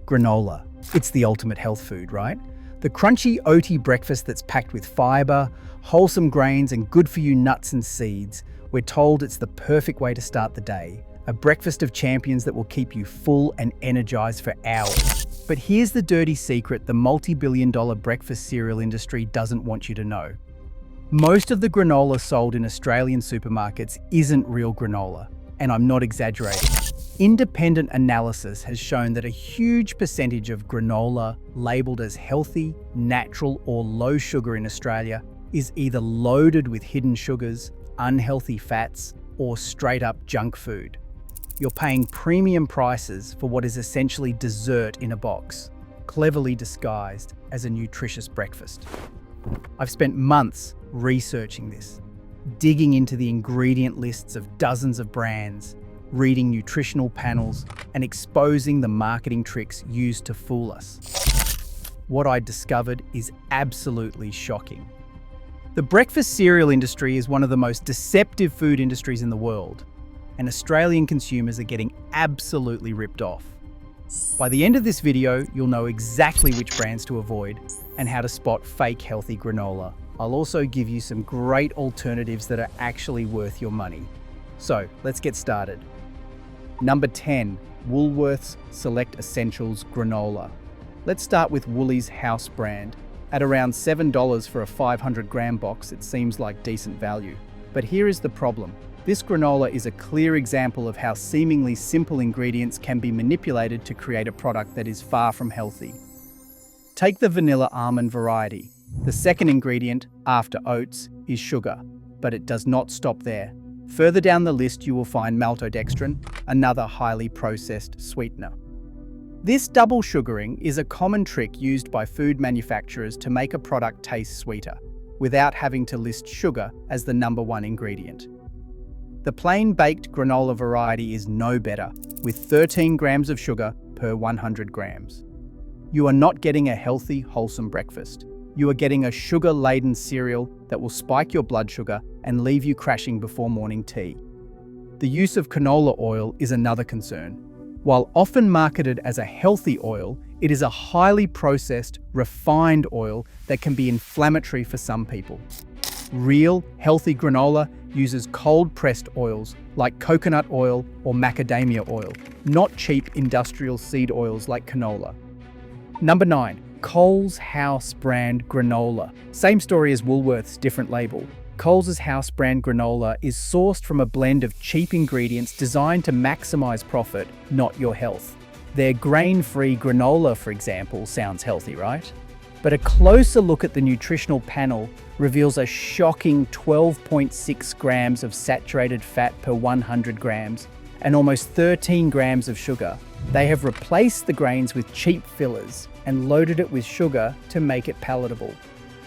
Granola. It's the ultimate health food, right? The crunchy, oaty breakfast that's packed with fiber, wholesome grains, and good-for-you nuts and seeds. We're told it's the perfect way to start the day. A breakfast of champions that will keep you full and energized for hours. But here's the dirty secret the multi-billion-dollar breakfast cereal industry doesn't want you to know. Most of the granola sold in Australian supermarkets isn't real granola, and I'm not exaggerating. Independent analysis has shown that a huge percentage of granola labelled as healthy, natural, or low sugar in Australia is either loaded with hidden sugars, unhealthy fats, or straight-up junk food. You're paying premium prices for what is essentially dessert in a box, cleverly disguised as a nutritious breakfast. I've spent months researching this, digging into the ingredient lists of dozens of brands, reading nutritional panels, and exposing the marketing tricks used to fool us. What I discovered is absolutely shocking. The breakfast cereal industry is one of the most deceptive food industries in the world, and Australian consumers are getting absolutely ripped off. By the end of this video, you'll know exactly which brands to avoid and how to spot fake healthy granola. I'll also give you some great alternatives that are actually worth your money. So, let's get started. Number 10, Woolworths Select Essentials Granola. Let's start with Woolies house brand. At around $7 for a 500-gram box, it seems like decent value. But here is the problem. This granola is a clear example of how seemingly simple ingredients can be manipulated to create a product that is far from healthy. Take the vanilla almond variety. The second ingredient, after oats, is sugar, but it does not stop there. Further down the list, you will find maltodextrin, another highly processed sweetener. This double sugaring is a common trick used by food manufacturers to make a product taste sweeter, without having to list sugar as the number one ingredient. The plain baked granola variety is no better, with 13 grams of sugar per 100 grams. You are not getting a healthy, wholesome breakfast. You are getting a sugar-laden cereal that will spike your blood sugar and leave you crashing before morning tea. The use of canola oil is another concern. While often marketed as a healthy oil, it is a highly processed, refined oil that can be inflammatory for some people. Real, healthy granola uses cold-pressed oils like coconut oil or macadamia oil, not cheap industrial seed oils like canola. Number 9. Coles House brand granola. Same story as Woolworths, different label. Coles' house brand granola is sourced from a blend of cheap ingredients designed to maximize profit, not your health. Their grain-free granola, for example, sounds healthy, right? But a closer look at the nutritional panel reveals a shocking 12.6 grams of saturated fat per 100 grams and almost 13 grams of sugar. They have replaced the grains with cheap fillers and loaded it with sugar to make it palatable.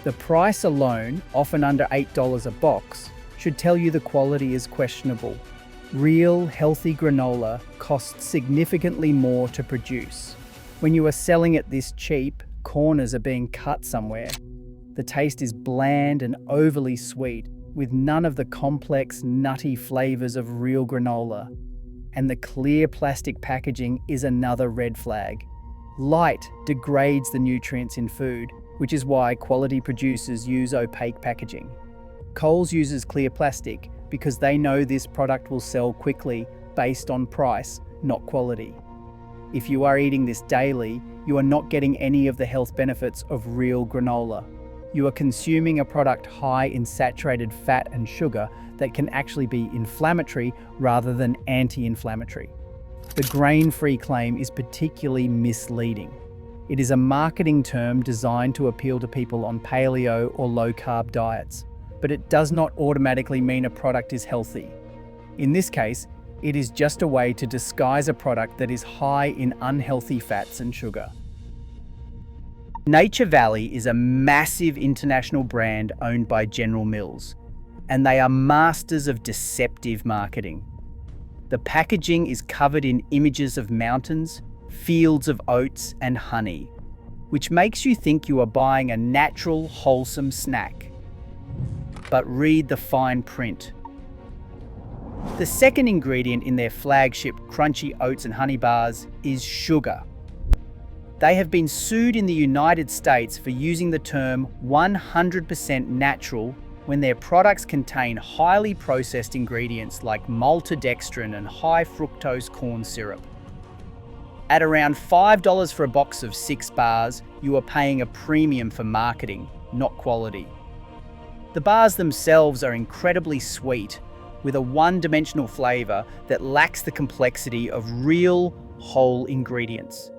The price alone, often under $8 a box, should tell you the quality is questionable. Real, healthy granola costs significantly more to produce. When you are selling it this cheap, corners are being cut somewhere. The taste is bland and overly sweet, with none of the complex, nutty flavors of real granola. And the clear plastic packaging is another red flag. Light degrades the nutrients in food, which is why quality producers use opaque packaging. Coles uses clear plastic because they know this product will sell quickly based on price, not quality. If you are eating this daily, you are not getting any of the health benefits of real granola. You are consuming a product high in saturated fat and sugar that can actually be inflammatory rather than anti-inflammatory. The grain-free claim is particularly misleading. It is a marketing term designed to appeal to people on paleo or low-carb diets, but it does not automatically mean a product is healthy. In this case, it is just a way to disguise a product that is high in unhealthy fats and sugar. Nature Valley is a massive international brand owned by General Mills, and they are masters of deceptive marketing. The packaging is covered in images of mountains, fields of oats, and honey, which makes you think you are buying a natural, wholesome snack. But read the fine print. The second ingredient in their flagship crunchy oats and honey bars is sugar. They have been sued in the United States for using the term 100% natural when their products contain highly processed ingredients like maltodextrin and high fructose corn syrup. At around $5 for a box of 6 bars, you are paying a premium for marketing, not quality. The bars themselves are incredibly sweet, with a one-dimensional flavor that lacks the complexity of real, whole ingredients.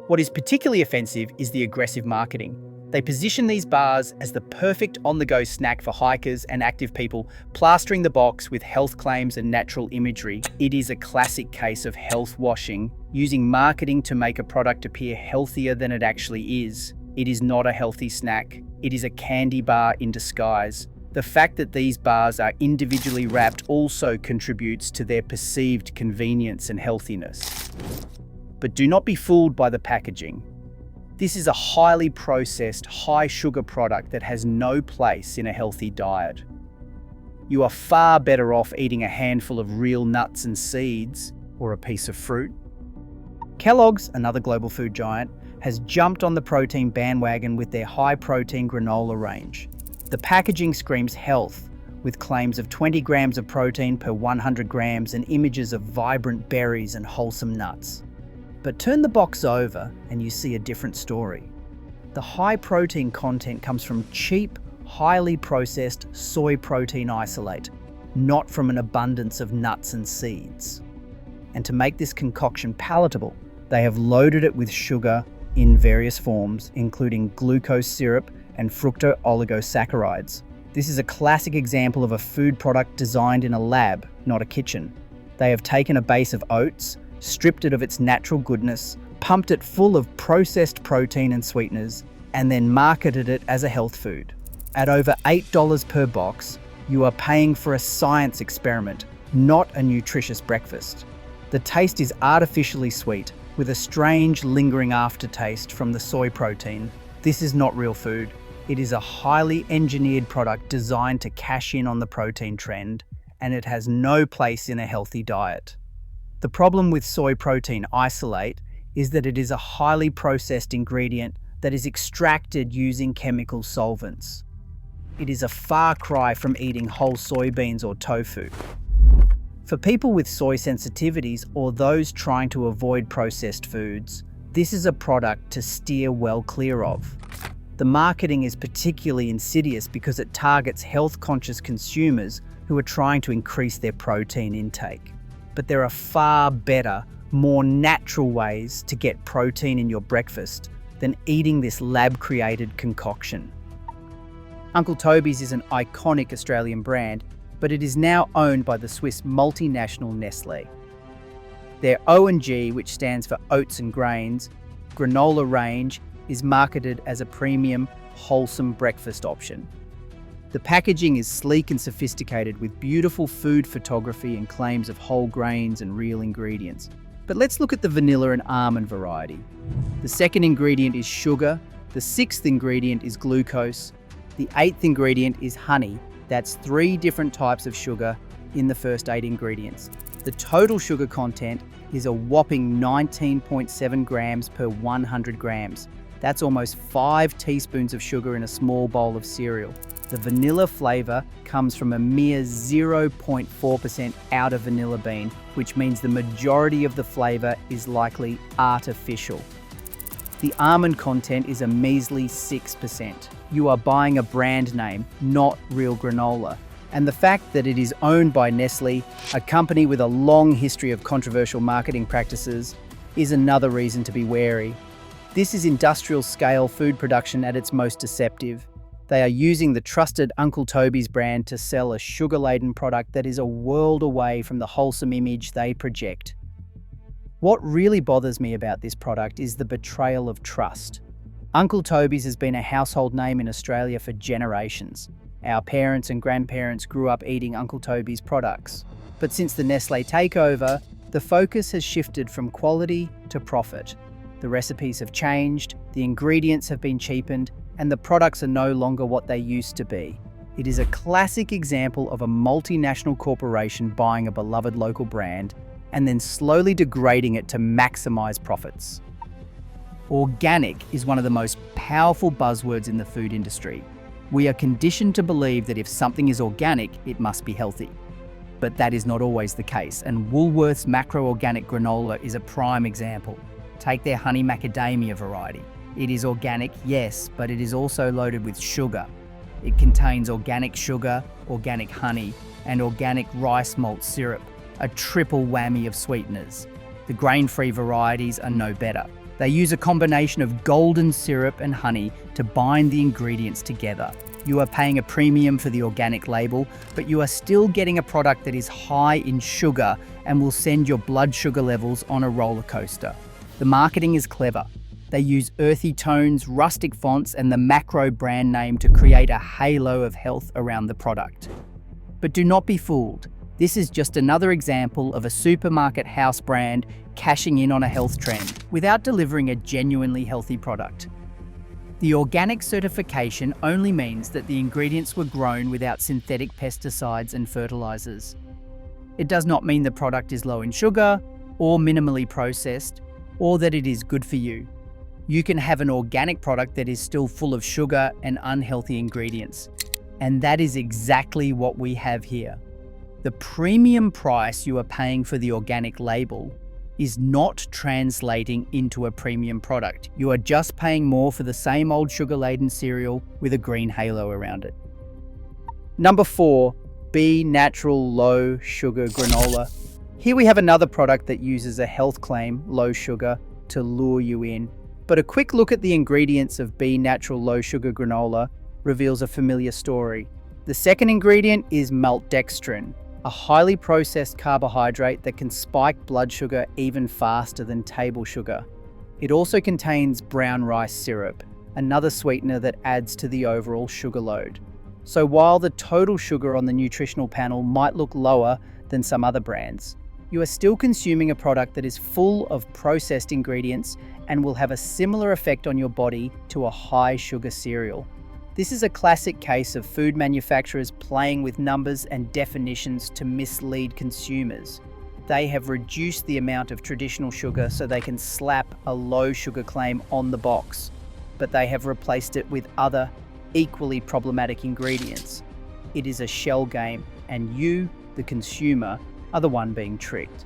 What is particularly offensive is the aggressive marketing. They position these bars as the perfect on-the-go snack for hikers and active people, plastering the box with health claims and natural imagery. It is a classic case of health washing, using marketing to make a product appear healthier than it actually is. It is not a healthy snack. It is a candy bar in disguise. The fact that these bars are individually wrapped also contributes to their perceived convenience and healthiness. But do not be fooled by the packaging. This is a highly processed, high-sugar product that has no place in a healthy diet. You are far better off eating a handful of real nuts and seeds or a piece of fruit. Kellogg's, another global food giant, has jumped on the protein bandwagon with their high-protein granola range. The packaging screams health, with claims of 20 grams of protein per 100 grams and images of vibrant berries and wholesome nuts. But turn the box over and you see a different story. The high protein content comes from cheap, highly processed soy protein isolate, not from an abundance of nuts and seeds. And to make this concoction palatable, they have loaded it with sugar in various forms, including glucose syrup and fructooligosaccharides. This is a classic example of a food product designed in a lab, not a kitchen. They have taken a base of oats, stripped it of its natural goodness, pumped it full of processed protein and sweeteners, and then marketed it as a health food. At over $8 per box, you are paying for a science experiment, not a nutritious breakfast. The taste is artificially sweet, with a strange lingering aftertaste from the soy protein. This is not real food. It is a highly engineered product designed to cash in on the protein trend, and it has no place in a healthy diet. The problem with soy protein isolate is that it is a highly processed ingredient that is extracted using chemical solvents. It is a far cry from eating whole soybeans or tofu. For people with soy sensitivities or those trying to avoid processed foods, this is a product to steer well clear of. The marketing is particularly insidious because it targets health-conscious consumers who are trying to increase their protein intake. But there are far better, more natural ways to get protein in your breakfast than eating this lab-created concoction. Uncle Toby's is an iconic Australian brand, but it is now owned by the Swiss multinational Nestlé. Their O&G, which stands for Oats and Grains, granola range is marketed as a premium, wholesome breakfast option. The packaging is sleek and sophisticated with beautiful food photography and claims of whole grains and real ingredients. But let's look at the vanilla and almond variety. The second ingredient is sugar, the sixth ingredient is glucose, the eighth ingredient is honey. That's 3 different types of sugar in the first 8 ingredients. The total sugar content is a whopping 19.7 grams per 100 grams. That's almost 5 teaspoons of sugar in a small bowl of cereal. The vanilla flavour comes from a mere 0.4% outer vanilla bean, which means the majority of the flavour is likely artificial. The almond content is a measly 6%. You are buying a brand name, not real granola. And the fact that it is owned by Nestlé, a company with a long history of controversial marketing practices, is another reason to be wary. This is industrial-scale food production at its most deceptive. They are using the trusted Uncle Toby's brand to sell a sugar-laden product that is a world away from the wholesome image they project. What really bothers me about this product is the betrayal of trust. Uncle Toby's has been a household name in Australia for generations. Our parents and grandparents grew up eating Uncle Toby's products. But since the Nestlé takeover, the focus has shifted from quality to profit. The recipes have changed, the ingredients have been cheapened, and the products are no longer what they used to be. It is a classic example of a multinational corporation buying a beloved local brand and then slowly degrading it to maximize profits. Organic is one of the most powerful buzzwords in the food industry. We are conditioned to believe that if something is organic, it must be healthy. But that is not always the case, and Woolworth's macro-organic granola is a prime example. Take their honey macadamia variety. It is organic, yes, but it is also loaded with sugar. It contains organic sugar, organic honey, and organic rice malt syrup, a triple whammy of sweeteners. The grain-free varieties are no better. They use a combination of golden syrup and honey to bind the ingredients together. You are paying a premium for the organic label, but you are still getting a product that is high in sugar and will send your blood sugar levels on a roller coaster. The marketing is clever. They use earthy tones, rustic fonts, and the macro brand name to create a halo of health around the product. But do not be fooled. This is just another example of a supermarket house brand cashing in on a health trend without delivering a genuinely healthy product. The organic certification only means that the ingredients were grown without synthetic pesticides and fertilizers. It does not mean the product is low in sugar or minimally processed, or that it is good for you. You can have an organic product that is still full of sugar and unhealthy ingredients. And that is exactly what we have here. The premium price you are paying for the organic label is not translating into a premium product. You are just paying more for the same old sugar-laden cereal with a green halo around it. Number 4, Be Natural Low Sugar Granola. Here we have another product that uses a health claim, low sugar, to lure you in. But a quick look at the ingredients of Be Natural Low Sugar Granola reveals a familiar story. The second ingredient is maltodextrin, a highly processed carbohydrate that can spike blood sugar even faster than table sugar. It also contains brown rice syrup, another sweetener that adds to the overall sugar load. So while the total sugar on the nutritional panel might look lower than some other brands, you are still consuming a product that is full of processed ingredients and will have a similar effect on your body to a high sugar cereal. This is a classic case of food manufacturers playing with numbers and definitions to mislead consumers. They have reduced the amount of traditional sugar so they can slap a low sugar claim on the box, but they have replaced it with other, equally problematic ingredients. It is a shell game, and you, the consumer, are the one being tricked.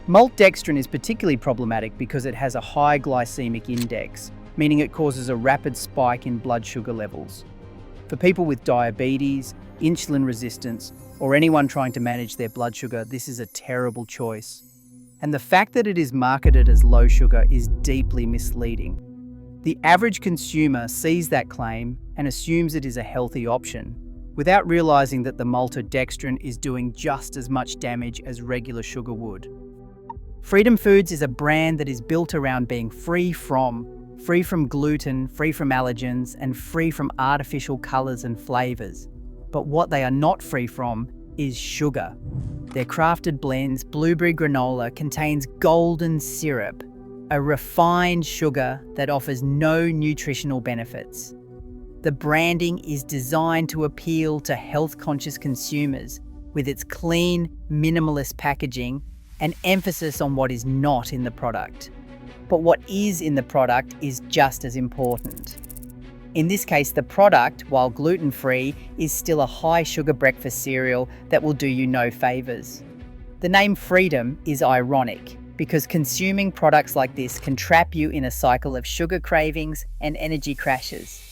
Maltodextrin is particularly problematic because it has a high glycemic index, meaning it causes a rapid spike in blood sugar levels. For people with diabetes, insulin resistance, or anyone trying to manage their blood sugar, this is a terrible choice. And the fact that it is marketed as low sugar is deeply misleading. The average consumer sees that claim and assumes it is a healthy option, without realizing that the maltodextrin is doing just as much damage as regular sugar would. Freedom Foods is a brand that is built around being free from gluten, free from allergens, and free from artificial colors and flavors. But what they are not free from is sugar. Their crafted blends, Blueberry Granola, contains golden syrup, a refined sugar that offers no nutritional benefits. The branding is designed to appeal to health-conscious consumers with its clean, minimalist packaging and emphasis on what is not in the product. But what is in the product is just as important. In this case, the product, while gluten-free, is still a high-sugar breakfast cereal that will do you no favors. The name Freedom is ironic because consuming products like this can trap you in a cycle of sugar cravings and energy crashes.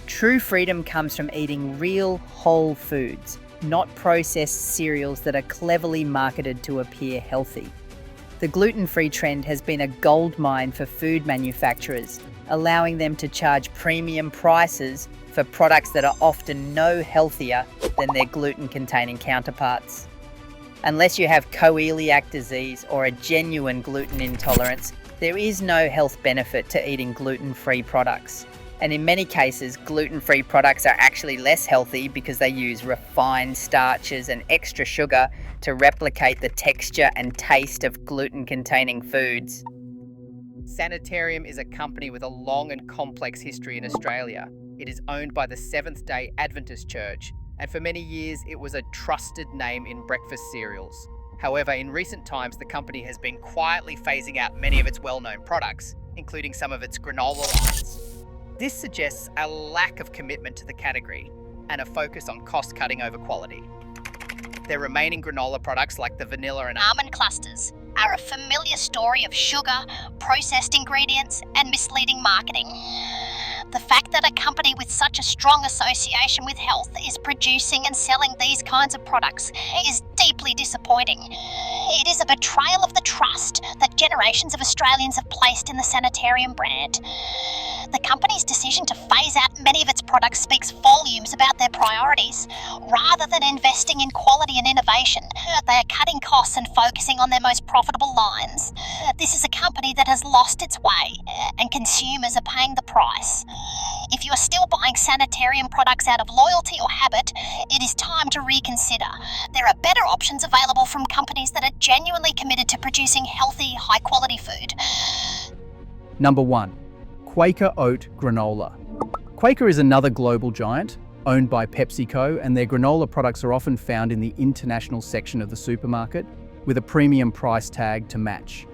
True freedom comes from eating real, whole foods, not processed cereals that are cleverly marketed to appear healthy. The gluten-free trend has been a goldmine for food manufacturers, allowing them to charge premium prices for products that are often no healthier than their gluten-containing counterparts. Unless you have coeliac disease or a genuine gluten intolerance, there is no health benefit to eating gluten-free products. And in many cases, gluten-free products are actually less healthy because they use refined starches and extra sugar to replicate the texture and taste of gluten-containing foods. Sanitarium is a company with a long and complex history in Australia. It is owned by the Seventh-day Adventist Church, and for many years it was a trusted name in breakfast cereals. However, in recent times, the company has been quietly phasing out many of its well-known products, including some of its granola lines. This suggests a lack of commitment to the category and a focus on cost-cutting over quality. Their remaining granola products, like the vanilla and Almond clusters are a familiar story of sugar, processed ingredients, and misleading marketing. The fact that a company with such a strong association with health is producing and selling these kinds of products is deeply disappointing. It is a betrayal of the trust that generations of Australians have placed in the Sanitarium brand. The company's decision to phase out many of its products speaks volumes about their priorities. Rather than investing in quality and innovation, they are cutting costs and focusing on their most profitable lines. This is a company that has lost its way, and consumers are paying the price. If you are still buying Sanitarium products out of loyalty or habit, it is time to reconsider. There are better options available from companies that are genuinely committed to producing healthy, high-quality food. Number 1. Quaker Oat Granola. Quaker is another global giant, owned by PepsiCo, and their granola products are often found in the international section of the supermarket, with a premium price tag to match.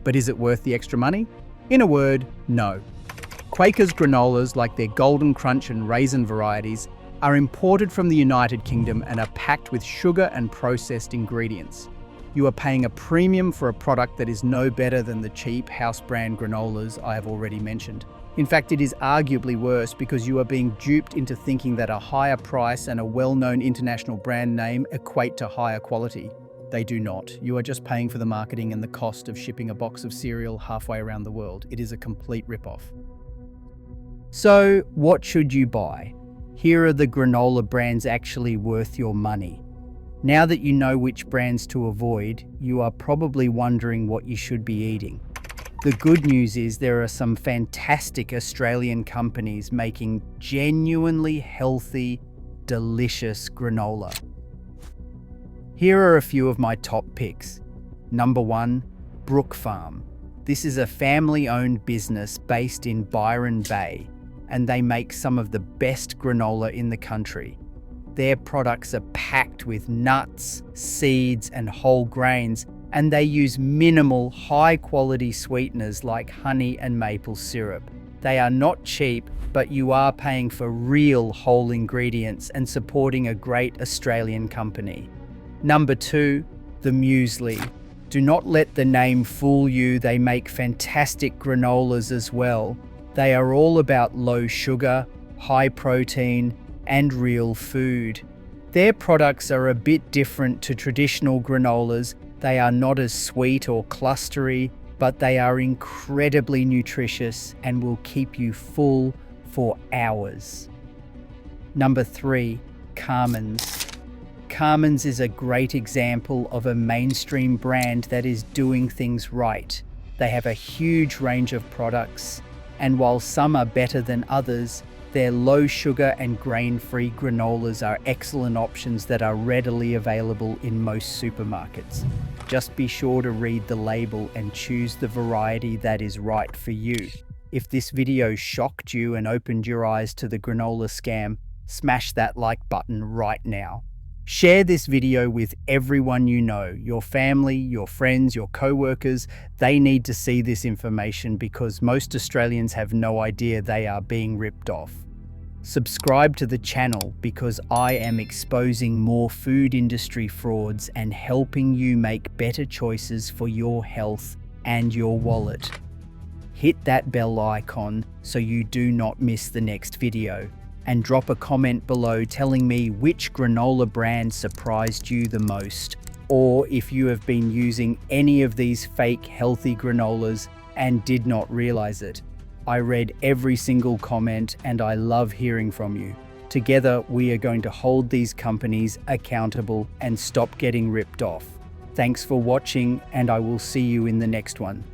But is it worth the extra money? In a word, no. Quaker's granolas, like their Golden Crunch and Raisin varieties, are imported from the United Kingdom and are packed with sugar and processed ingredients. You are paying a premium for a product that is no better than the cheap house brand granolas I have already mentioned. In fact, it is arguably worse because you are being duped into thinking that a higher price and a well-known international brand name equate to higher quality. They do not. You are just paying for the marketing and the cost of shipping a box of cereal halfway around the world. It is a complete rip-off. So, what should you buy? Here are the granola brands actually worth your money. Now that you know which brands to avoid, you are probably wondering what you should be eating. The good news is there are some fantastic Australian companies making genuinely healthy, delicious granola. Here are a few of my top picks. Number 1, Brook Farm. This is a family-owned business based in Byron Bay, and they make some of the best granola in the country. Their products are packed with nuts, seeds, and whole grains, and they use minimal, high-quality sweeteners like honey and maple syrup. They are not cheap, but you are paying for real whole ingredients and supporting a great Australian company. Number 2, the muesli. Do not let the name fool you, they make fantastic granolas as well. They are all about low sugar, high protein, and real food. Their products are a bit different to traditional granolas. They are not as sweet or clustery, but they are incredibly nutritious and will keep you full for hours. Number 3, Carmen's. Carmen's is a great example of a mainstream brand that is doing things right. They have a huge range of products, and while some are better than others, their low sugar and grain-free granolas are excellent options that are readily available in most supermarkets. Just be sure to read the label and choose the variety that is right for you. If this video shocked you and opened your eyes to the granola scam, smash that like button right now. Share this video with everyone you know, your family, your friends, your co-workers. They need to see this information because most Australians have no idea they are being ripped off. Subscribe to the channel because I am exposing more food industry frauds and helping you make better choices for your health and your wallet. Hit that bell icon so you do not miss the next video. And drop a comment below telling me which granola brand surprised you the most, or if you have been using any of these fake healthy granolas and did not realize it. I read every single comment and I love hearing from you. Together, we are going to hold these companies accountable and stop getting ripped off. Thanks for watching, and I will see you in the next one.